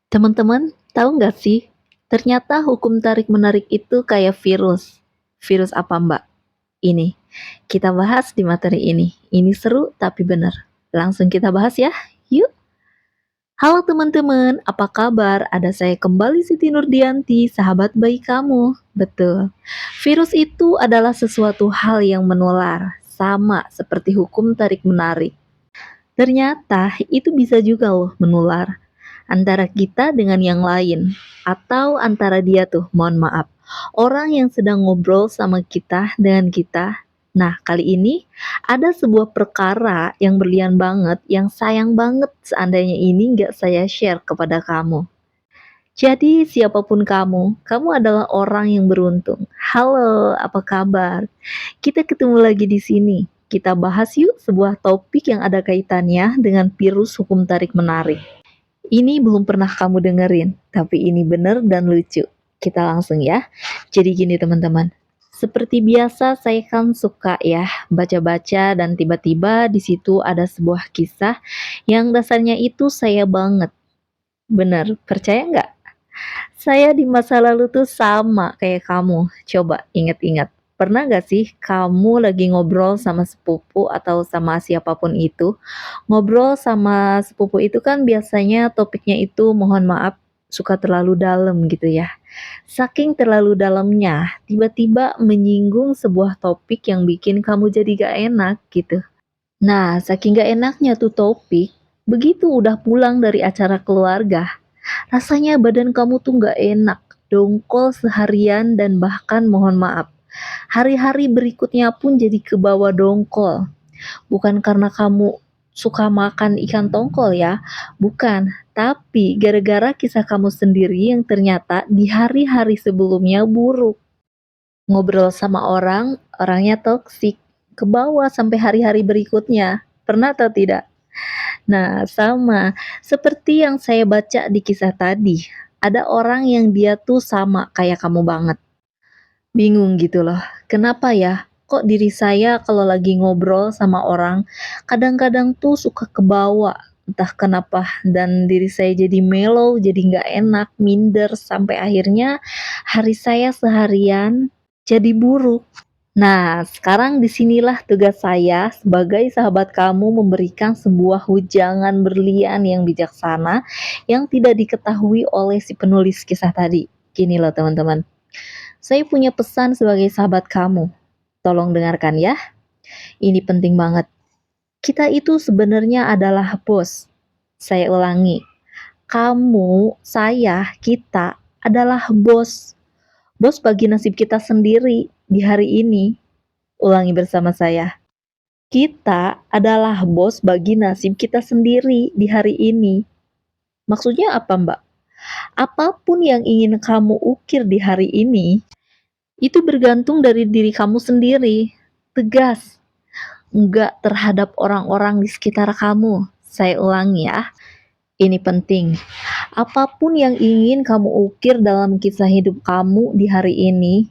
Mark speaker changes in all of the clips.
Speaker 1: Teman-teman, tahu nggak sih? Ternyata hukum tarik-menarik itu kayak virus. Virus apa, Mbak? Ini. Kita bahas di materi ini. Ini seru tapi benar. Langsung kita bahas ya. Yuk. Halo teman-teman, apa kabar? Ada saya kembali Siti Nurdianti, sahabat baik kamu. Betul. Virus itu adalah sesuatu hal yang menular, sama seperti hukum tarik-menarik. Ternyata itu bisa juga loh menular antara kita dengan yang lain, atau antara dia tuh, mohon maaf, orang yang sedang ngobrol sama kita dengan kita. Nah, kali ini ada sebuah perkara yang berlian banget, yang sayang banget seandainya ini nggak saya share kepada kamu. Jadi, siapapun kamu adalah orang yang beruntung. Halo, apa kabar? Kita ketemu lagi di sini. Kita bahas yuk sebuah topik yang ada kaitannya dengan virus hukum tarik-menarik. Ini belum pernah kamu dengerin, tapi ini bener dan lucu. Kita langsung ya. Jadi gini teman-teman, seperti biasa saya kan suka ya baca-baca dan tiba-tiba di situ ada sebuah kisah yang dasarnya itu saya banget. Bener, percaya nggak? Saya di masa lalu tuh sama kayak kamu. Coba inget-inget. Pernah gak sih kamu lagi ngobrol sama sepupu atau sama siapapun itu? Ngobrol sama sepupu itu kan biasanya topiknya itu mohon maaf suka terlalu dalam gitu ya. Saking terlalu dalamnya, tiba-tiba menyinggung sebuah topik yang bikin kamu jadi gak enak gitu. Nah, saking gak enaknya tuh topik, begitu udah pulang dari acara keluarga, rasanya badan kamu tuh gak enak, dongkol seharian dan bahkan mohon maaf, hari-hari berikutnya pun jadi kebawa dongkol. Bukan karena kamu suka makan ikan tongkol ya, bukan. Tapi gara-gara kisah kamu sendiri yang ternyata di hari-hari sebelumnya buruk. Ngobrol sama orang, orangnya toksik, kebawa sampai hari-hari berikutnya. Pernah atau tidak? Nah, sama. Seperti yang saya baca di kisah tadi, ada orang yang dia tuh sama kayak kamu banget. Bingung gitu loh, kenapa ya? Kok diri saya kalau lagi ngobrol sama orang, kadang-kadang tuh suka kebawa, entah kenapa, dan diri saya jadi mellow, jadi nggak enak, minder, sampai akhirnya hari saya seharian jadi buruk. Nah, sekarang disinilah tugas saya sebagai sahabat kamu memberikan sebuah wejangan berlian yang bijaksana yang tidak diketahui oleh si penulis kisah tadi. Gini loh teman-teman, saya punya pesan sebagai sahabat kamu. Tolong dengarkan ya. Ini penting banget. Kita itu sebenarnya adalah bos. Saya ulangi. Kamu, saya, kita adalah bos. Bos bagi nasib kita sendiri di hari ini. Ulangi bersama saya. Kita adalah bos bagi nasib kita sendiri di hari ini. Maksudnya apa, Mbak? Apapun yang ingin kamu ukir di hari ini, itu bergantung dari diri kamu sendiri. Tegas, enggak terhadap orang-orang di sekitar kamu. Saya ulangi ya, ini penting. Apapun yang ingin kamu ukir dalam kisah hidup kamu di hari ini,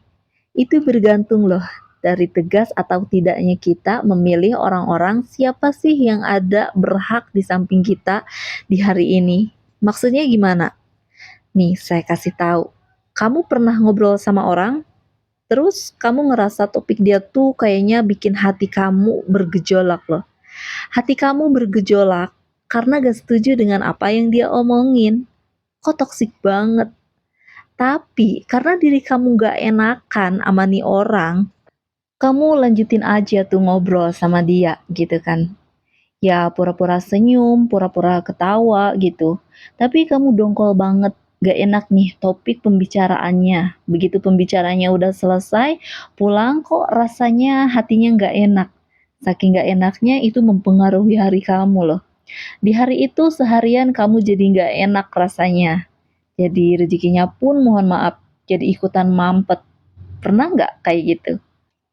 Speaker 1: itu bergantung loh dari tegas atau tidaknya kita memilih orang-orang siapa sih yang ada berhak di samping kita di hari ini. Maksudnya gimana? Nih, saya kasih tahu. Kamu pernah ngobrol sama orang, terus kamu ngerasa topik dia tuh kayaknya bikin hati kamu bergejolak loh. Hati kamu bergejolak karena gak setuju dengan apa yang dia omongin. Kok toksik banget. Tapi karena diri kamu gak enakan sama nih orang, kamu lanjutin aja tuh ngobrol sama dia gitu kan. Ya pura-pura senyum, pura-pura ketawa gitu. Tapi kamu dongkol banget, gak enak nih topik pembicaraannya. Begitu pembicaranya udah selesai, pulang kok rasanya hatinya gak enak. Saking gak enaknya itu mempengaruhi hari kamu loh. Di hari itu seharian kamu jadi gak enak rasanya. Jadi rezekinya pun mohon maaf, jadi ikutan mampet. Pernah gak kayak gitu?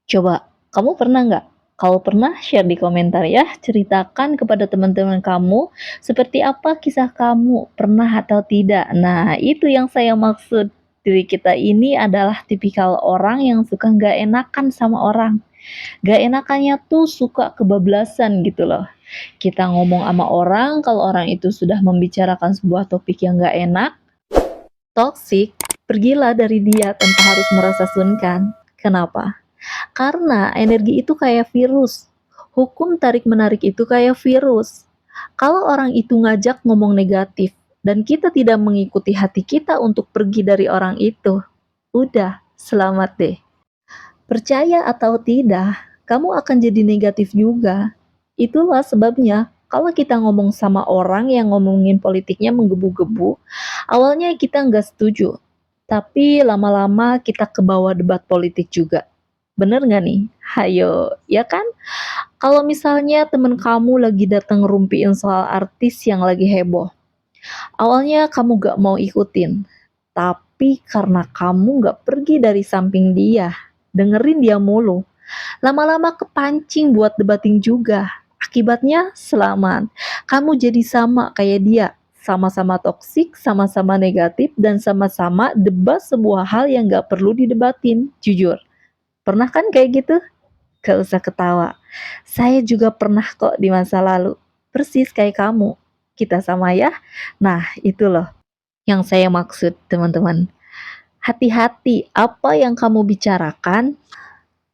Speaker 1: Coba, kamu pernah nggak? Kalau pernah, share di komentar ya. Ceritakan kepada teman-teman kamu seperti apa kisah kamu, pernah atau tidak. Nah, itu yang saya maksud. Diri kita ini adalah tipikal orang yang suka nggak enakan sama orang. Gak enakannya tuh suka kebablasan gitu loh. Kita ngomong sama orang, kalau orang itu sudah membicarakan sebuah topik yang gak enak, toksik, pergilah dari dia tanpa harus merasa sungkan. Kenapa? Karena energi itu kayak virus. Hukum tarik-menarik itu kayak virus. Kalau orang itu ngajak ngomong negatif, dan kita tidak mengikuti hati kita untuk pergi dari orang itu, udah, selamat deh. Percaya atau tidak, kamu akan jadi negatif juga. Itulah sebabnya, kalau kita ngomong sama orang yang ngomongin politiknya menggebu-gebu, awalnya kita nggak setuju, tapi lama-lama kita ke bawah debat politik juga. Bener nggak nih? Hayo, ya kan? Kalau misalnya temen kamu lagi datang ngerumpiin soal artis yang lagi heboh, awalnya kamu gak mau ikutin, tapi karena kamu gak pergi dari samping dia, dengerin dia mulu, lama-lama kepancing buat debating juga. Akibatnya selamat, kamu jadi sama kayak dia, sama-sama toksik, sama-sama negatif, dan sama-sama debat sebuah hal yang gak perlu didebatin. Jujur, pernah kan kayak gitu? Gak usah ketawa. Saya juga pernah kok di masa lalu. Persis kayak kamu. Kita sama ya? Nah, itu loh yang saya maksud, teman-teman. Hati-hati apa yang kamu bicarakan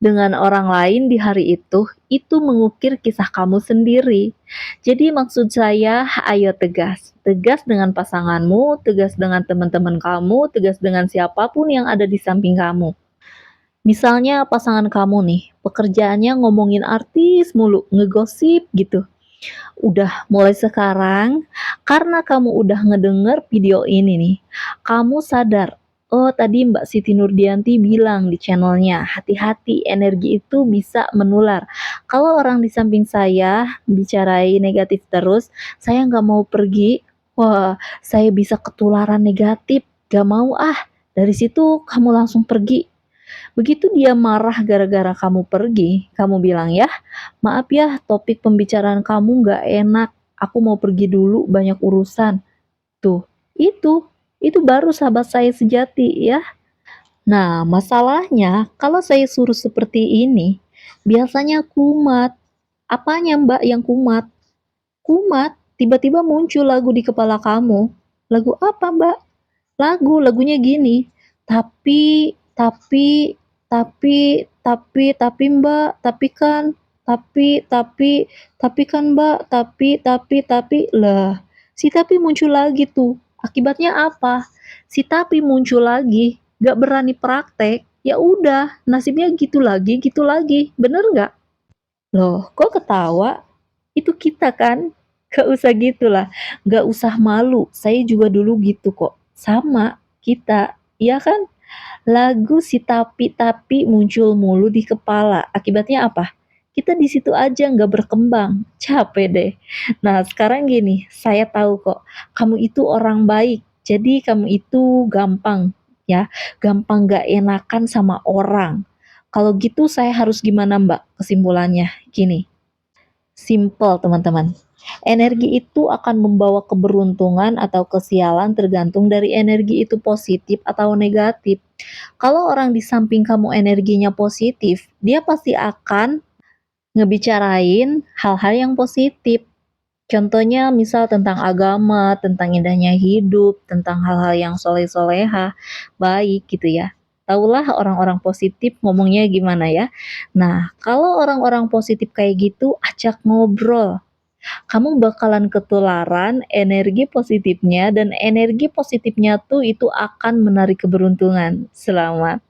Speaker 1: dengan orang lain di hari itu mengukir kisah kamu sendiri. Jadi maksud saya, ayo tegas. Tegas dengan pasanganmu, tegas dengan teman-teman kamu, tegas dengan siapapun yang ada di samping kamu. Misalnya pasangan kamu nih, pekerjaannya ngomongin artis mulu, ngegosip gitu. Udah mulai sekarang, karena kamu udah ngedenger video ini nih, kamu sadar, oh tadi Mbak Siti Nurdianti bilang di channelnya, hati-hati energi itu bisa menular. Kalau orang di samping saya bicarain negatif terus, saya nggak mau pergi, wah saya bisa ketularan negatif, gak mau ah. Dari situ kamu langsung pergi. Begitu dia marah gara-gara kamu pergi, kamu bilang ya, maaf ya topik pembicaraan kamu gak enak, aku mau pergi dulu banyak urusan. Tuh, itu baru sahabat saya sejati ya. Nah, masalahnya kalau saya suruh seperti ini, biasanya kumat. Apanya mbak yang kumat? Kumat, tiba-tiba muncul lagu di kepala kamu. Lagu apa mbak? Lagunya gini, tapi, tapi Mbak, tapi kan Mbak, lah, si tapi muncul lagi tuh. Akibatnya apa? Si tapi muncul lagi, gak berani praktek, ya udah, nasibnya gitu lagi, bener nggak? Loh, kok ketawa? Itu kita kan? Gak usah gitulah, gak usah malu. Saya juga dulu gitu kok. Sama, kita, iya kan? Lagu si tapi muncul mulu di kepala. Akibatnya apa? Kita di situ aja nggak berkembang. Capek deh. Nah, sekarang gini, saya tahu kok, kamu itu orang baik. Jadi kamu itu gampang, ya, gampang nggak enakan sama orang. Kalau gitu saya harus gimana Mbak? Kesimpulannya, gini. Simple teman-teman. Energi itu akan membawa keberuntungan atau kesialan tergantung dari energi itu positif atau negatif. Kalau orang di samping kamu energinya positif, dia pasti akan ngebicarain hal-hal yang positif. Contohnya misal tentang agama, tentang indahnya hidup, tentang hal-hal yang soleh-soleha, baik gitu ya. Taulah orang-orang positif ngomongnya gimana ya. Nah, kalau orang-orang positif kayak gitu, ajak ngobrol. Kamu bakalan ketularan energi positifnya dan energi positifnya tuh itu akan menarik keberuntungan. Selamat.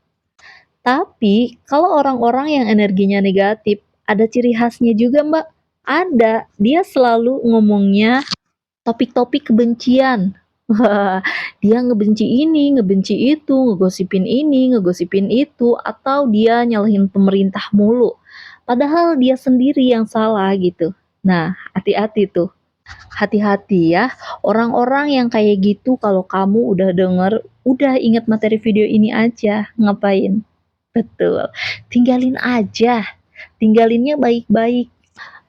Speaker 1: Tapi kalau orang-orang yang energinya negatif, ada ciri khasnya juga, Mbak. Ada, dia selalu ngomongnya topik-topik kebencian. Wah, dia ngebenci ini, ngebenci itu, ngegosipin ini, ngegosipin itu, atau dia nyalahin pemerintah mulu. Padahal dia sendiri yang salah gitu. Nah, hati-hati tuh. Hati-hati ya, orang-orang yang kayak gitu kalau kamu udah denger, udah ingat materi video ini aja, ngapain? Betul, tinggalin aja, tinggalinnya baik-baik.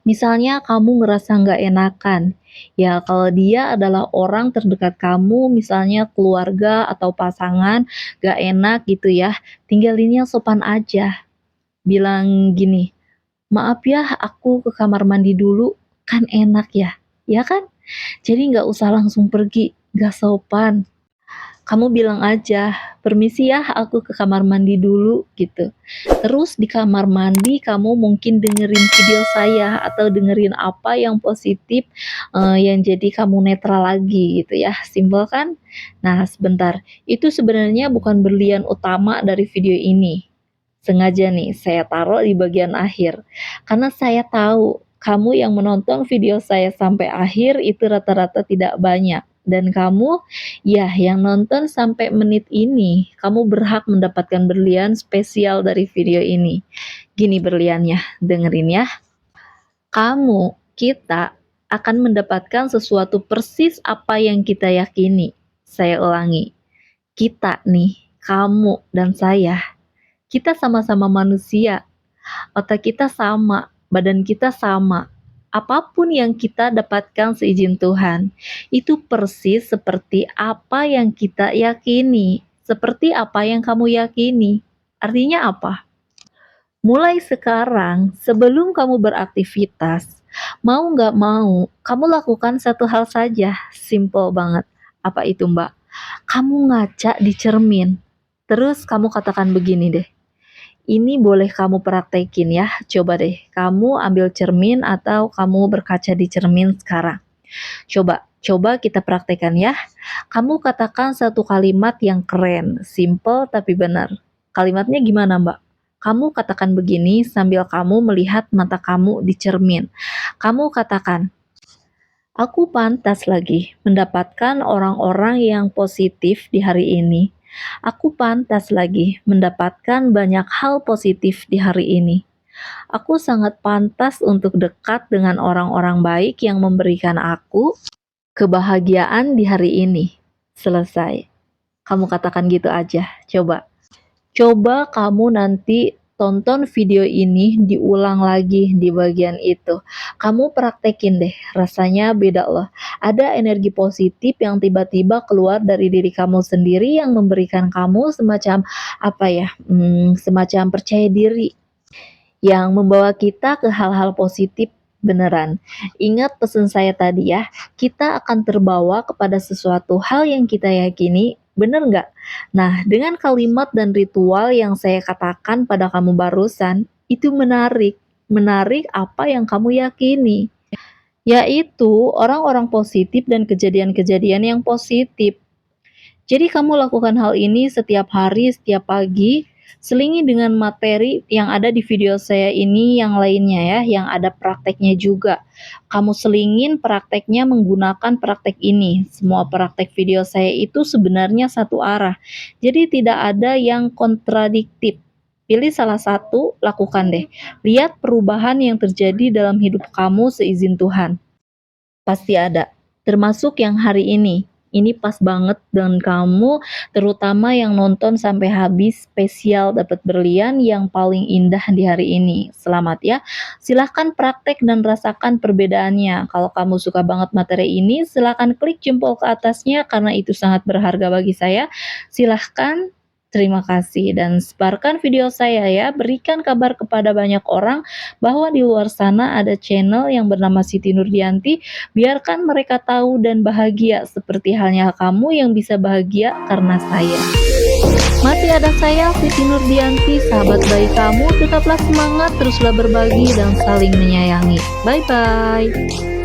Speaker 1: Misalnya kamu ngerasa nggak enakan, ya kalau dia adalah orang terdekat kamu, misalnya keluarga atau pasangan, nggak enak gitu ya, tinggalinnya sopan aja. Bilang gini, maaf ya aku ke kamar mandi dulu, Kan enak ya, ya kan? Jadi nggak usah langsung pergi, nggak sopan. Kamu bilang aja, "Permisi ya, aku ke kamar mandi dulu," gitu. Terus di kamar mandi kamu mungkin dengerin video saya atau dengerin apa yang positif, yang jadi kamu netral lagi gitu ya, simpel kan? Nah sebentar, itu sebenarnya bukan berlian utama dari video ini. Sengaja nih saya taruh di bagian akhir, karena saya tahu kamu yang menonton video saya sampai akhir itu rata-rata tidak banyak. Dan kamu, ya yang nonton sampai menit ini, kamu berhak mendapatkan berlian spesial dari video ini. Gini berliannya, dengerin ya. Kamu, kita akan mendapatkan sesuatu persis apa yang kita yakini. Saya ulangi, kita nih, kamu dan saya, kita sama-sama manusia. Otak kita sama, badan kita sama. Apapun yang kita dapatkan seizin Tuhan, itu persis seperti apa yang kita yakini, seperti apa yang kamu yakini. Artinya apa? Mulai sekarang, sebelum kamu beraktivitas, mau nggak mau, kamu lakukan satu hal saja, simple banget. Apa itu mbak? Kamu ngaca di cermin, terus kamu katakan begini deh, ini boleh kamu praktekin ya, coba deh, kamu ambil cermin atau kamu berkaca di cermin sekarang. Coba kita praktekkan ya. Kamu katakan satu kalimat yang keren, simple tapi benar. Kalimatnya gimana mbak? Kamu katakan begini sambil kamu melihat mata kamu di cermin. Kamu katakan, aku pantas lagi mendapatkan orang-orang yang positif di hari ini. Aku pantas lagi mendapatkan banyak hal positif di hari ini. Aku sangat pantas untuk dekat dengan orang-orang baik yang memberikan aku kebahagiaan di hari ini. Selesai. Kamu katakan gitu aja. Coba kamu nanti tonton video ini diulang lagi di bagian itu. Kamu praktekin deh, rasanya beda loh. Ada energi positif yang tiba-tiba keluar dari diri kamu sendiri yang memberikan kamu semacam apa ya? Semacam percaya diri yang membawa kita ke hal-hal positif beneran. Ingat pesan saya tadi ya, kita akan terbawa kepada sesuatu hal yang kita yakini, bener nggak? Nah, dengan kalimat dan ritual yang saya katakan pada kamu barusan, itu menarik apa yang kamu yakini, yaitu orang-orang positif dan kejadian-kejadian yang positif. Jadi kamu lakukan hal ini setiap hari, setiap pagi, selingi dengan materi yang ada di video saya ini yang lainnya ya, yang ada prakteknya juga. Kamu selingin prakteknya menggunakan praktek ini. Semua praktek video saya itu sebenarnya satu arah. Jadi tidak ada yang kontradiktif. Pilih salah satu, lakukan deh. Lihat perubahan yang terjadi dalam hidup kamu seizin Tuhan. Pasti ada, termasuk yang hari ini. Ini pas banget dengan kamu, terutama yang nonton sampai habis, spesial dapat berlian yang paling indah di hari ini. Selamat ya. Silahkan praktek dan rasakan perbedaannya. Kalau kamu suka banget materi ini, silahkan klik jempol ke atasnya karena itu sangat berharga bagi saya. Silahkan. Terima kasih dan sebarkan video saya ya. Berikan kabar kepada banyak orang bahwa di luar sana ada channel yang bernama Siti Nurdianti. Biarkan mereka tahu dan bahagia seperti halnya kamu yang bisa bahagia karena saya. Masih ada saya, Siti Nurdianti, sahabat baik kamu. Tetaplah semangat, teruslah berbagi dan saling menyayangi. Bye-bye.